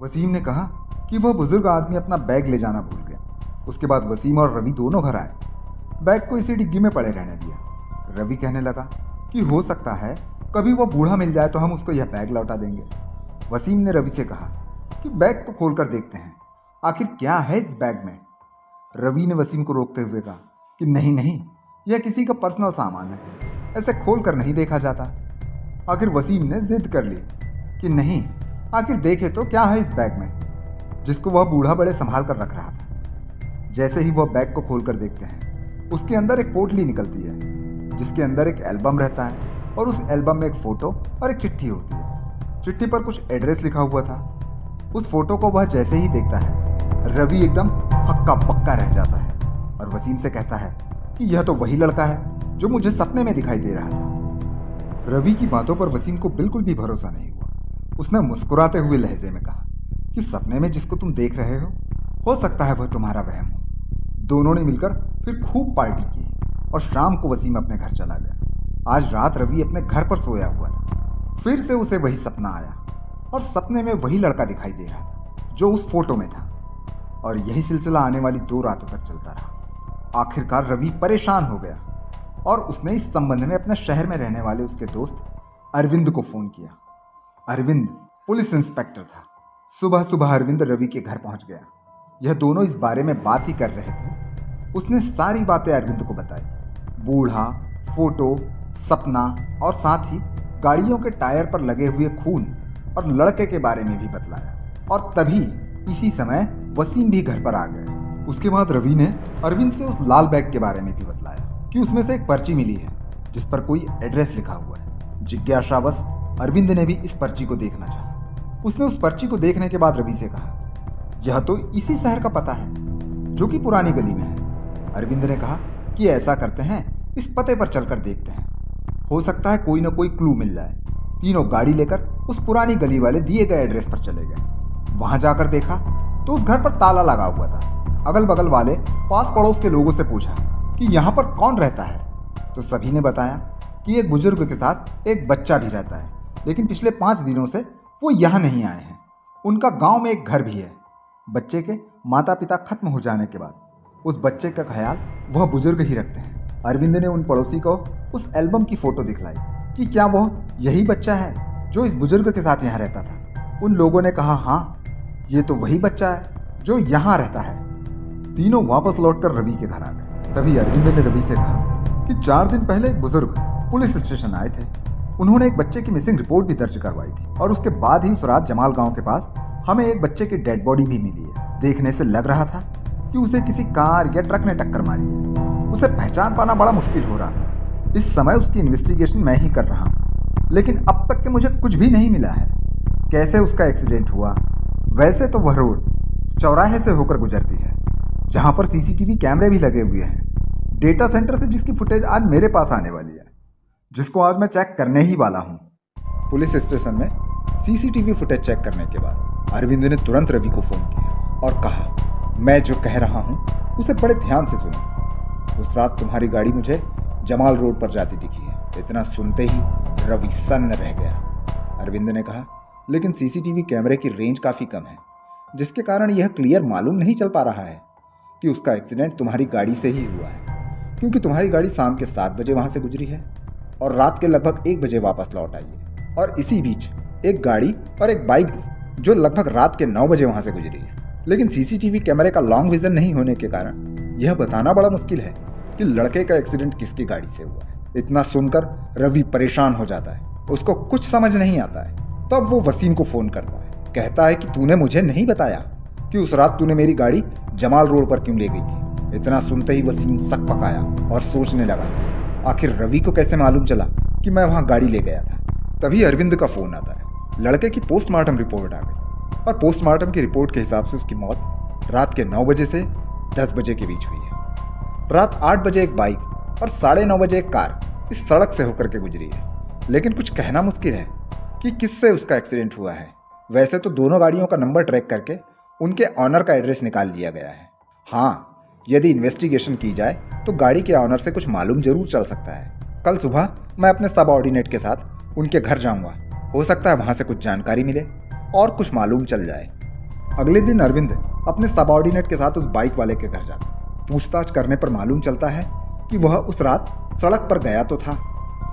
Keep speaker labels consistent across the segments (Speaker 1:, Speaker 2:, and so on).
Speaker 1: वसीम ने कहा कि वह बुजुर्ग आदमी अपना बैग ले जाना भूल गया। उसके बाद वसीम और रवि दोनों घर आए। बैग को इसी डिग्गी में पड़े रहने दिया। रवि कहने लगा कि हो सकता है कभी वह बूढ़ा मिल जाए तो हम उसको यह बैग लौटा देंगे। वसीम ने रवि से कहा कि बैग को खोल कर देखते हैं, आखिर क्या है इस बैग में। रवि ने वसीम को रोकते हुए कहा कि नहीं नहीं, यह किसी का पर्सनल सामान है, ऐसे खोल कर नहीं देखा जाता। आखिर वसीम ने जिद कर ली कि नहीं, आखिर देखे तो क्या है इस बैग में, जिसको वह बूढ़ा बड़े संभाल कर रख रहा था। जैसे ही वह बैग को खोल कर देखते हैं, उसके अंदर एक पोटली निकलती है जिसके अंदर एक एल्बम रहता है और उस एल्बम में एक फ़ोटो और एक चिट्ठी होती है। चिट्ठी पर कुछ एड्रेस लिखा हुआ था। उस फोटो को वह जैसे ही देखता है, रवि एकदम हक्का बक्का रह जाता है और वसीम से कहता है कि यह तो वही लड़का है जो मुझे सपने में दिखाई दे रहा था। रवि की बातों पर वसीम को बिल्कुल भी भरोसा नहीं हुआ। उसने मुस्कुराते हुए लहजे में कहा कि सपने में जिसको तुम देख रहे हो सकता है वह तुम्हारा वहम हो। दोनों ने मिलकर फिर खूब पार्टी की और शाम को वसीम अपने घर चला गया। आज रात रवि अपने घर पर सोया हुआ था। फिर से उसे वही सपना आया और सपने में वही लड़का दिखाई दे रहा था जो उस फोटो में था। और यही सिलसिला आने वाली 2 रातों तक चलता रहा। आखिरकार रवि परेशान हो गया और उसने इस संबंध में अपने शहर में रहने वाले उसके दोस्त अरविंद को फ़ोन किया। अरविंद पुलिस इंस्पेक्टर था। सुबह सुबह अरविंद रवि के घर पहुंच गया। यह दोनों इस बारे में बात ही कर रहे थे। उसने सारी बातें अरविंद को बताई। बूढ़ा, फोटो, सपना और साथ ही गाड़ियों के टायर पर लगे हुए खून और लड़के के बारे में भी बतलाया। और तभी इसी समय वसीम भी घर पर आ गए। उसके बाद रवि ने अरविंद से उस लाल बैग के बारे में भी बतलाया कि उसमें से एक पर्ची मिली है जिस पर कोई एड्रेस लिखा हुआ है। जिज्ञासावश अरविंद ने भी इस पर्ची को देखना चाहा। उसने उस पर्ची को देखने के बाद रवि से कहा, यह तो इसी शहर का पता है जो कि पुरानी गली में है। अरविंद ने कहा कि ऐसा करते हैं, इस पते पर चलकर देखते हैं, हो सकता है कोई ना कोई क्लू मिल जाए। तीनों गाड़ी लेकर उस पुरानी गली वाले दिए गए एड्रेस पर चले गए। वहां जाकर देखा तो उस घर पर ताला लगा हुआ था। अगल बगल वाले पास पड़ोस के लोगों से पूछा कि यहाँ पर कौन रहता है, तो सभी ने बताया कि एक बुजुर्ग के साथ एक बच्चा भी रहता है, लेकिन पिछले 5 दिनों से वो यहाँ नहीं आए हैं। उनका गांव में एक घर भी है। बच्चे के माता पिता खत्म हो जाने के बाद उस बच्चे का ख्याल वह बुजुर्ग ही रखते हैं। अरविंद ने उन पड़ोसी को उस एल्बम की फ़ोटो दिखलाई कि क्या वह यही बच्चा है जो इस बुजुर्ग के साथ यहाँ रहता था। उन लोगों ने कहा, हाँ, ये तो वही बच्चा है जो यहाँ रहता है। तीनों वापस लौटकर रवि के घर आ गए। तभी अरविंद ने रवि से कहा कि 4 दिन पहले एक बुजुर्ग पुलिस स्टेशन आए थे। उन्होंने एक बच्चे की मिसिंग रिपोर्ट भी दर्ज करवाई थी और उसके बाद ही उस रात जमाल गांव के पास हमें एक बच्चे की डेड बॉडी भी मिली है। देखने से लग रहा था कि उसे किसी कार या ट्रक ने टक्कर मारी है। उसे पहचान पाना बड़ा मुश्किल हो रहा था। इस समय उसकी इन्वेस्टिगेशन मैं ही कर रहा हूँ, लेकिन अब तक के मुझे कुछ भी नहीं मिला है। कैसे उसका एक्सीडेंट हुआ? वैसे तो वह रोड चौराहे से होकर गुजरती है जहाँ पर CCTV कैमरे भी लगे हुए हैं। डेटा सेंटर से जिसकी फुटेज आज मेरे पास आने वाली है, जिसको आज मैं चेक करने ही वाला हूँ। पुलिस स्टेशन में CCTV फुटेज चेक करने के बाद अरविंद ने तुरंत रवि को फ़ोन किया और कहा, मैं जो कह रहा हूँ उसे बड़े ध्यान से सुनो। उस रात तुम्हारी गाड़ी मुझे जमाल रोड पर जाती दिखी है। इतना सुनते ही रवि सन्न रह गया। अरविंद ने कहा, लेकिन CCTV कैमरे की रेंज काफ़ी कम है, जिसके कारण यह क्लियर मालूम नहीं चल पा रहा है कि उसका एक्सीडेंट तुम्हारी गाड़ी से ही हुआ है, क्योंकि तुम्हारी गाड़ी शाम के 7 बजे वहाँ से गुजरी है और रात के लगभग 1 बजे वापस लौट आई है। और इसी बीच एक गाड़ी और एक बाइक जो लगभग रात के 9 बजे वहाँ से गुजरी है। लेकिन CCTV कैमरे का लॉन्ग विजन नहीं होने के कारण यह बताना बड़ा मुश्किल है कि लड़के का एक्सीडेंट किसकी गाड़ी से हुआ है। इतना सुनकर रवि परेशान हो जाता है। उसको कुछ समझ नहीं आता है। तब वो वसीम को फ़ोन करता है। कहता है कि तूने मुझे नहीं बताया कि उस रात तूने मेरी गाड़ी जमाल रोड पर क्यों ले गई थी। इतना सुनते ही वसीम सक पकाया और सोचने लगा, आखिर रवि को कैसे मालूम चला कि मैं वहाँ गाड़ी ले गया था। तभी अरविंद का फ़ोन आता है। लड़के की पोस्टमार्टम रिपोर्ट आ गई और पोस्टमार्टम की रिपोर्ट के हिसाब से उसकी मौत रात के 9 बजे से 10 बजे के बीच हुई है। रात 8 बजे एक बाइक और 9:30 बजे एक कार इस सड़क से होकर के गुजरी है। लेकिन कुछ कहना मुश्किल है कि किससे उसका एक्सीडेंट हुआ है। वैसे तो दोनों गाड़ियों का नंबर ट्रैक करके उनके ऑनर का एड्रेस निकाल लिया गया है। हाँ, यदि इन्वेस्टिगेशन की जाए तो गाड़ी के ऑनर से कुछ मालूम जरूर चल सकता है। कल सुबह मैं अपने सबऑर्डिनेट के साथ उनके घर जाऊंगा। हो सकता है वहाँ से कुछ जानकारी मिले और कुछ मालूम चल जाए। अगले दिन अरविंद अपने सबऑर्डिनेट के साथ उस बाइक वाले के घर जाता। पूछताछ करने पर मालूम चलता है कि वह उस रात सड़क पर गया तो था,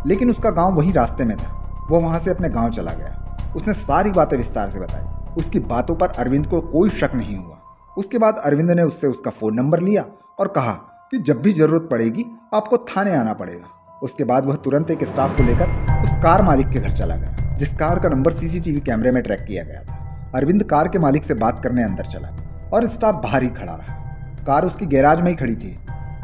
Speaker 1: लेकिन उसका गांव वही रास्ते में था। वह वहां से अपने गांव चला गया। उसने सारी बातें विस्तार से बताई। उसकी बातों पर अरविंद को कोई शक नहीं हुआ। उसके बाद अरविंद ने उससे उसका फ़ोन नंबर लिया और कहा कि जब भी ज़रूरत पड़ेगी आपको थाने आना पड़ेगा। उसके बाद वह तुरंत एक स्टाफ को लेकर उस कार मालिक के घर चला गया, जिस कार का नंबर सीसीटीवी कैमरे में ट्रैक किया गया था। अरविंद कार के मालिक से बात करने अंदर चला और स्टाफ बाहर ही खड़ा रहा। कार उसकी गैराज में ही खड़ी थी।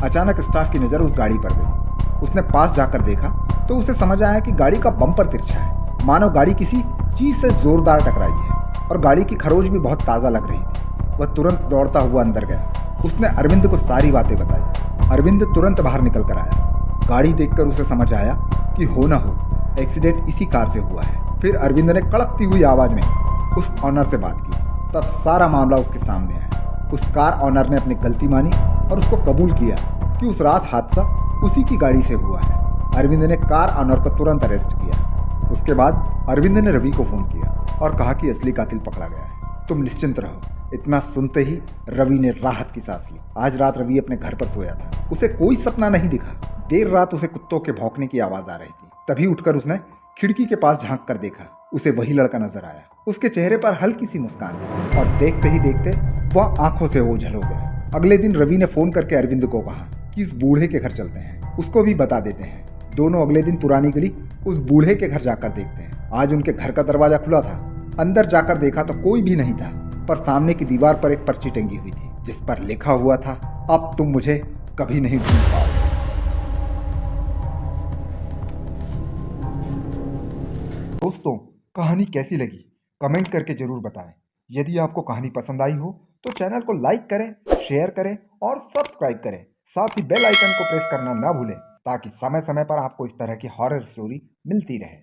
Speaker 1: अचानक स्टाफ की नज़र उस गाड़ी पर गई। उसने पास जाकर देखा तो उसे समझ आया कि गाड़ी का बम्पर तिरछा है, मानो गाड़ी किसी चीज़ से जोरदार टकराई है, और गाड़ी की खरोच भी बहुत ताज़ा लग रही थी। वह तुरंत दौड़ता हुआ अंदर गया। उसने अरविंद को सारी बातें बताई। अरविंद तुरंत बाहर निकल कर आया। गाड़ी देखकर उसे समझ आया कि हो ना हो एक्सीडेंट इसी कार से हुआ है। फिर अरविंद ने कड़कती हुई आवाज़ में उस ऑनर से बात की। तब सारा मामला उसके सामने आया। उस कार ऑनर ने अपनी गलती मानी और उसको कबूल किया कि उस रात हादसा उसी की गाड़ी से हुआ है। अरविंद ने कार ऑनर को तुरंत अरेस्ट किया। उसके बाद अरविंद ने रवि को फ़ोन किया और कहा कि असली कातिल पकड़ा गया है, तुम निश्चिंत रहो। इतना सुनते ही रवि ने राहत की सांस ली। आज रात रवि अपने घर पर सोया था। उसे कोई सपना नहीं दिखा। देर रात उसे कुत्तों के भौंकने की आवाज़ आ रही थी। तभी उठकर उसने खिड़की के पास झांक कर देखा। उसे वही लड़का नजर आया। उसके चेहरे पर हल्की सी मुस्कान थी और देखते ही देखते वह आंखों से ओझल हो गया। अगले दिन रवि ने फ़ोन करके अरविंद को कहा कि इस बूढ़े के घर चलते हैं, उसको भी बता देते हैं। दोनों अगले दिन पुरानी गली उस बूढ़े के घर जाकर देखते हैं। आज उनके घर का दरवाजा खुला था। अंदर जाकर देखा तो कोई भी नहीं था, पर सामने की दीवार पर एक पर्ची टंगी हुई थी जिस पर लिखा हुआ था, अब तुम मुझे कभी नहीं ढूंढ पाओगे। दोस्तों, कहानी कैसी लगी कमेंट करके जरूर बताएं। यदि आपको कहानी पसंद आई हो तो चैनल को लाइक करें, शेयर करें और सब्सक्राइब करें। साथ ही बेल आइकन को प्रेस करना ना भूलें ताकि समय समय पर आपको इस तरह की हॉरर स्टोरी मिलती रहे।